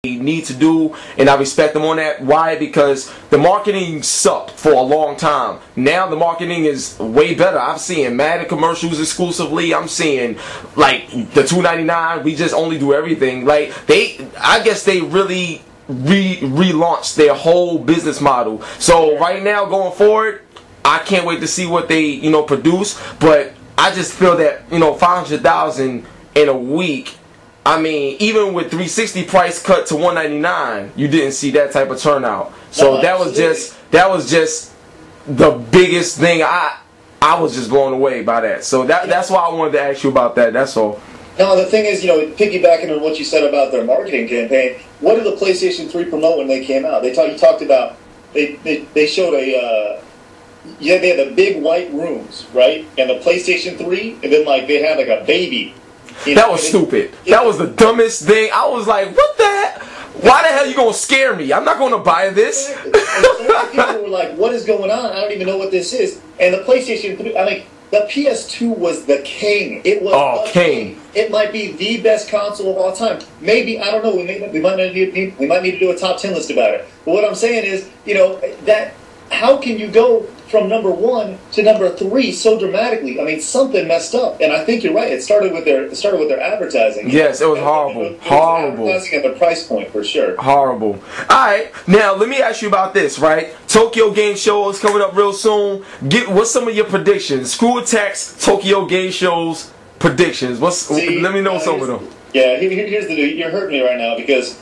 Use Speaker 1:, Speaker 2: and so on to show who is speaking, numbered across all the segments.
Speaker 1: need to do, and I respect them on that. Why? Because the marketing sucked for a long time. Now the marketing is way better. I'm seeing Madden commercials exclusively. I'm seeing like the $2.99. We just only do everything. Like I guess they really relaunched their whole business model. So right now going forward, I can't wait to see what they produce. But I just feel that 500,000 in a week. I mean, even with 360 price cut to 199, you didn't see that type of turnout. So that was just the biggest thing. I was just blown away by that. So that's why I wanted to ask you about that. That's all.
Speaker 2: No, the thing is, piggybacking on what you said about their marketing campaign, what did the PlayStation 3 promote when they came out? You talked about they showed they had the big white rooms, right? And the PlayStation 3, and then they had a baby.
Speaker 1: That was stupid. That was the dumbest thing. I was like, what the heck? Why the hell are you going to scare me? I'm not going to buy this.
Speaker 2: And people were like, what is going on? I don't even know what this is. And the PlayStation 3, the PS2 was the king. It was the king. It might be the best console of all time. Maybe, I don't know, we might need to do a top 10 list about it. But what I'm saying is, how can you go from number 1 to number 3 so dramatically? I mean, something messed up, and I think you're right. It started with their advertising.
Speaker 1: Yes, it was horrible. Horrible.
Speaker 2: Advertising at the price point for sure.
Speaker 1: Horrible. All right, now let me ask you about this. Right, Tokyo Game Show is coming up real soon. What's some of your predictions? Screw Attacks, Tokyo Game Show's predictions. Let me know some of them.
Speaker 2: Yeah, here's the deal. You're hurting me right now because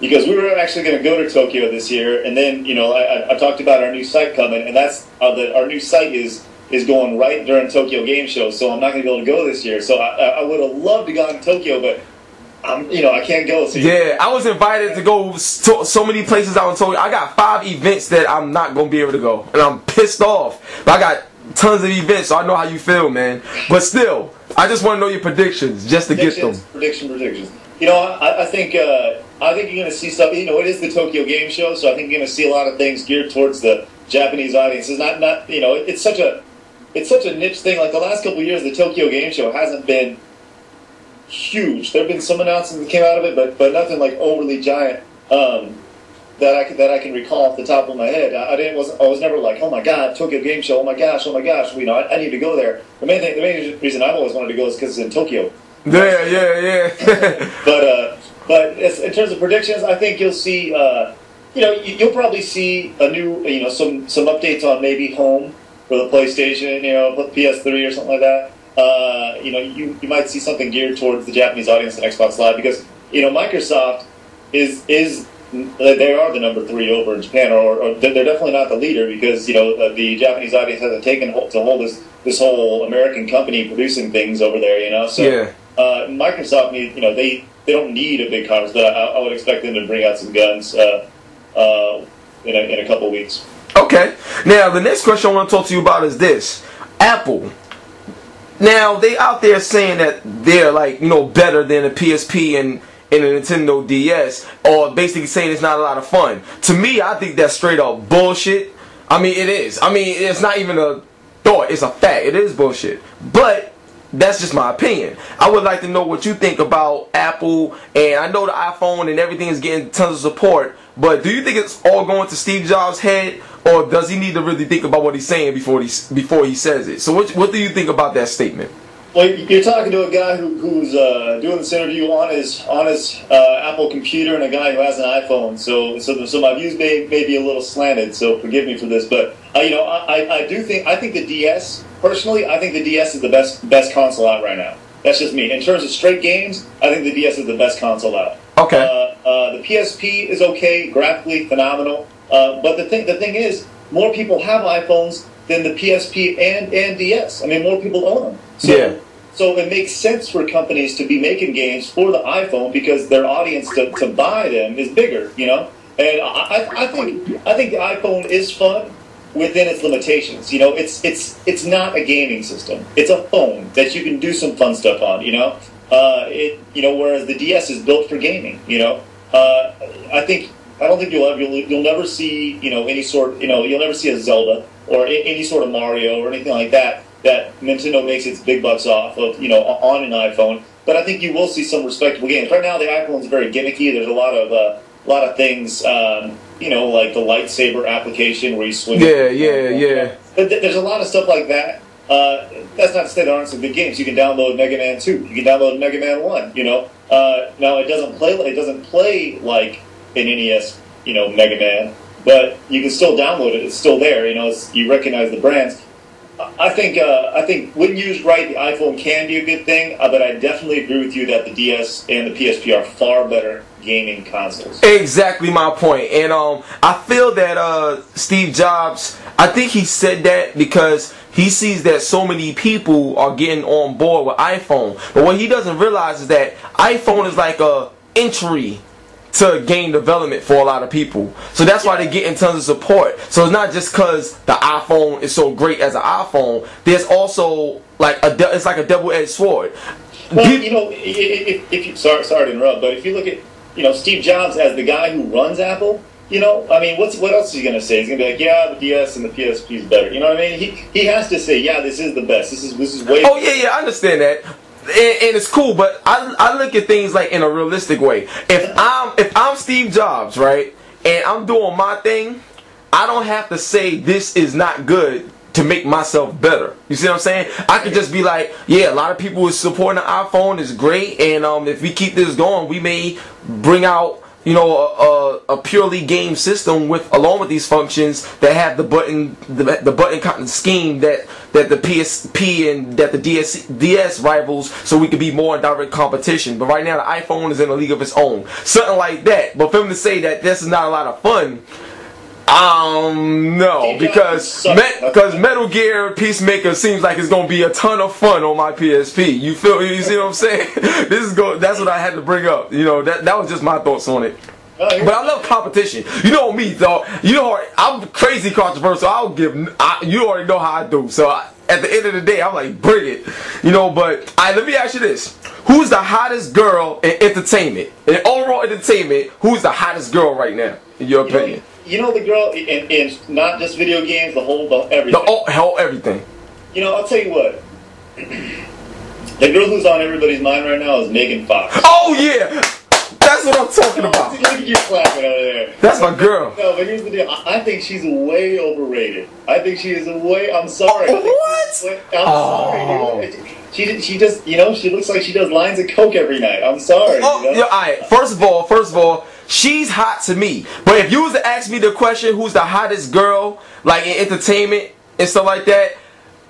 Speaker 2: we were actually going to go to Tokyo this year, and then I talked about our new site coming, and that's our new site is going right during Tokyo Game Show, so I'm not going to be able to go this year. So I would have loved to go to Tokyo, but I can't go. So
Speaker 1: yeah, I was invited to go so many places out in Tokyo. I got 5 events that I'm not going to be able to go, and I'm pissed off. But I got tons of events, so I know how you feel, man. But still, I just want to know your predictions just to get them.
Speaker 2: Predictions. I think you're going to see stuff. It is the Tokyo Game Show, so I think you're going to see a lot of things geared towards the Japanese audiences. It's such a niche thing. Like the last couple of years, the Tokyo Game Show hasn't been huge. There have been some announcements that came out of it, but nothing like overly giant that I can recall off the top of my head. I was never like, oh my god, Tokyo Game Show, oh my gosh. I need to go there. The main reason I've always wanted to go is because it's in Tokyo.
Speaker 1: Yeah.
Speaker 2: But in terms of predictions, I think you'll see, you'll probably see a new, some updates on maybe home for the PlayStation, PS3 or something like that. You might see something geared towards the Japanese audience on Xbox Live because, Microsoft is they are the number 3 over in Japan, or they're definitely not the leader because, the Japanese audience hasn't taken to hold this whole American company producing things over there, So
Speaker 1: yeah.
Speaker 2: Microsoft they don't need a big conference, but I would expect them to bring out some guns in a couple of weeks.
Speaker 1: Okay. Now, the next question I want to talk to you about is this. Apple. Now, they out there saying that they're, better than the PSP and a Nintendo DS, or basically saying it's not a lot of fun. To me, I think that's straight up bullshit. I mean, it is. I mean, it's not even a thought. It's a fact. It is bullshit. But that's just my opinion. I would like to know what you think about Apple, and I know the iPhone and everything is getting tons of support, but do you think it's all going to Steve Jobs' head, or does he need to really think about what he's saying before he says it? So what do you think about that statement?
Speaker 2: Well, you're talking to a guy who's doing this interview on his Apple computer, and a guy who has an iPhone. So my views may be a little slanted. So forgive me for this, but I think the DS personally, I think the DS is the best console out right now. That's just me. In terms of straight games, I think the DS is the best console out.
Speaker 1: Okay.
Speaker 2: The PSP is okay, graphically phenomenal. But the thing is, more people have iPhones than the PSP and DS. I mean, more people own them. So it makes sense for companies to be making games for the iPhone because their audience to buy them is bigger, And I think the iPhone is fun within its limitations. It's not a gaming system. It's a phone that you can do some fun stuff on. Whereas the DS is built for gaming. I don't think you'll never see any sort you'll never see a Zelda or any sort of Mario or anything like that Nintendo makes its big bucks off of on an iPhone. but I think you will see some respectable games. Right now, the iPhone's very gimmicky. There's a lot of things, like the lightsaber application where you swing.
Speaker 1: Yeah.
Speaker 2: But there's a lot of stuff like that. That's not to say there aren't some good games. You can download Mega Man 2. You can download Mega Man 1. Now it doesn't play like an NES, Mega Man, but you can still download it. It's still there. You recognize the brands. I think when used right, the iPhone can be a good thing, but I definitely agree with you that the DS and the PSP are far better gaming consoles.
Speaker 1: Exactly my point. And I feel that Steve Jobs, I think he said that because he sees that so many people are getting on board with iPhone. But what he doesn't realize is that iPhone is like a entry to game development for a lot of people. So that's why they're getting tons of support. So it's not just because the iPhone is so great as an iPhone. There's also it's like a double-edged sword.
Speaker 2: Well, if you sorry to interrupt, but if you look at Steve Jobs as the guy who runs Apple, what else is he gonna say? He's gonna be like, yeah, the DS and the PSP is better. You know what I mean? He has to say, yeah, this is the best. This is way.
Speaker 1: Oh yeah, I understand that. And it's cool, but I look at things like in a realistic way. If I'm Steve Jobs, right, and I'm doing my thing, I don't have to say this is not good to make myself better. You see what I'm saying? I could just be like, yeah, a lot of people is supporting the iPhone, is great, and if we keep this going, we may bring out a purely game system along with these functions that have the button kind of scheme that the PSP and that the DS rivals, so we could be more in direct competition. But right now the iPhone is in a league of its own, something like that. But for him to say that this is not a lot of fun, no, because Metal Gear Peacemaker seems like it's gonna be a ton of fun on my PSP. You see what I'm saying? That's what I had to bring up. That was just my thoughts on it. But I love competition. You know me, though. I'm crazy controversial. You already know how I do. So at the end of the day, I'm like, bring it. But let me ask you this: who's the hottest girl in entertainment? In overall entertainment, who's the hottest girl right now, in your opinion?
Speaker 2: The girl in not just video games, the whole everything.
Speaker 1: The whole everything.
Speaker 2: I'll tell you what. The girl who's on everybody's mind right now is Megan Fox.
Speaker 1: Oh yeah. That's what I'm talking about.
Speaker 2: Look at you clapping over there.
Speaker 1: That's my girl.
Speaker 2: No, but here's the deal. I think she's way overrated. I think she is I'm sorry.
Speaker 1: What?
Speaker 2: Sorry, dude. She just, she looks like she does lines of coke every night. I'm sorry.
Speaker 1: All right. First of all, she's hot to me. But if you was to ask me the question, who's the hottest girl, like in entertainment and stuff like that,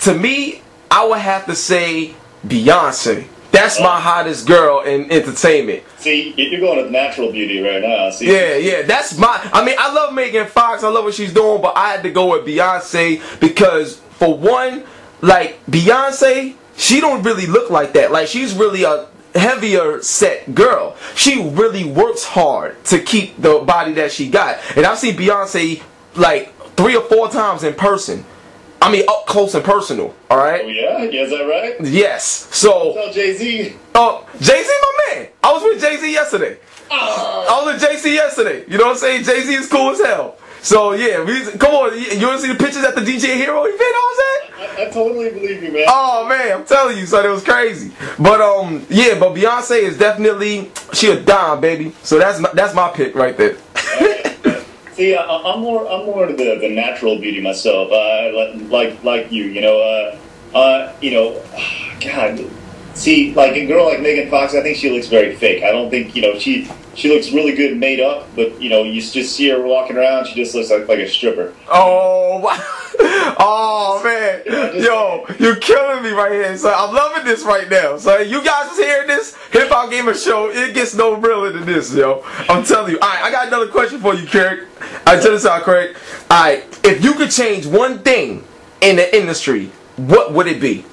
Speaker 1: to me, I would have to say Beyonce. That's my hottest girl in entertainment.
Speaker 2: See, you're going with natural beauty right now. See?
Speaker 1: Yeah. I love Megan Fox. I love what she's doing, but I had to go with Beyonce because, for one, like, Beyonce, she don't really look like that. Like, she's really a heavier set girl. She really works hard to keep the body that she got. And I've seen Beyonce, like, 3 or 4 times in person. I mean, up close and personal, alright?
Speaker 2: Oh, yeah? Is that right?
Speaker 1: Yes. So,
Speaker 2: tell Jay-Z.
Speaker 1: Jay-Z, my man. I was with Jay-Z yesterday. I was with Jay-Z yesterday. You know what I'm saying? Jay-Z is cool as hell. So, yeah, come on. You want to see the pictures at the DJ Hero event I was
Speaker 2: at? I totally believe you, man.
Speaker 1: Oh, man, I'm telling you, son, it was crazy. But, but Beyonce is definitely, she a dime, baby. So that's my pick right there.
Speaker 2: See, I'm more into the natural beauty myself. Like you, God. See, like a girl like Megan Fox, I think she looks very fake. I don't think she looks really good made up, but you just see her walking around, she just looks like a stripper.
Speaker 1: Oh, oh man, you're killing me right here. So I'm loving this right now. So you guys is hearing this HipHopGamerShow, it gets no realer than this, yo. I'm telling you. All right, I got another question for you, Craig. Check this out, Craig. All right, if you could change one thing in the industry, what would it be?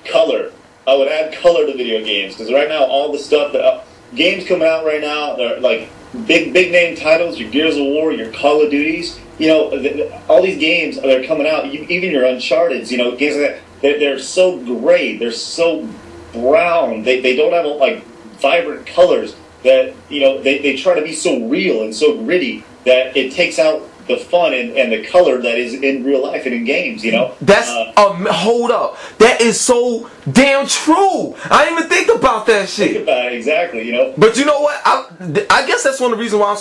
Speaker 2: Color. I would add color to video games because right now all the stuff that games coming out right now, they're like big name titles. Your Gears of War, your Call of Duties. All these games that are coming out. Even your Uncharted's. Games like that. They're so gray. They're so brown. They don't have like vibrant colors. That they try to be so real and so gritty that it takes out the fun and the color that is in real life and in games, you know?
Speaker 1: That's, hold up. That is so damn true. I didn't even think about that shit.
Speaker 2: Think about it, exactly, you know?
Speaker 1: But you know what? I guess that's one of the reasons why I'm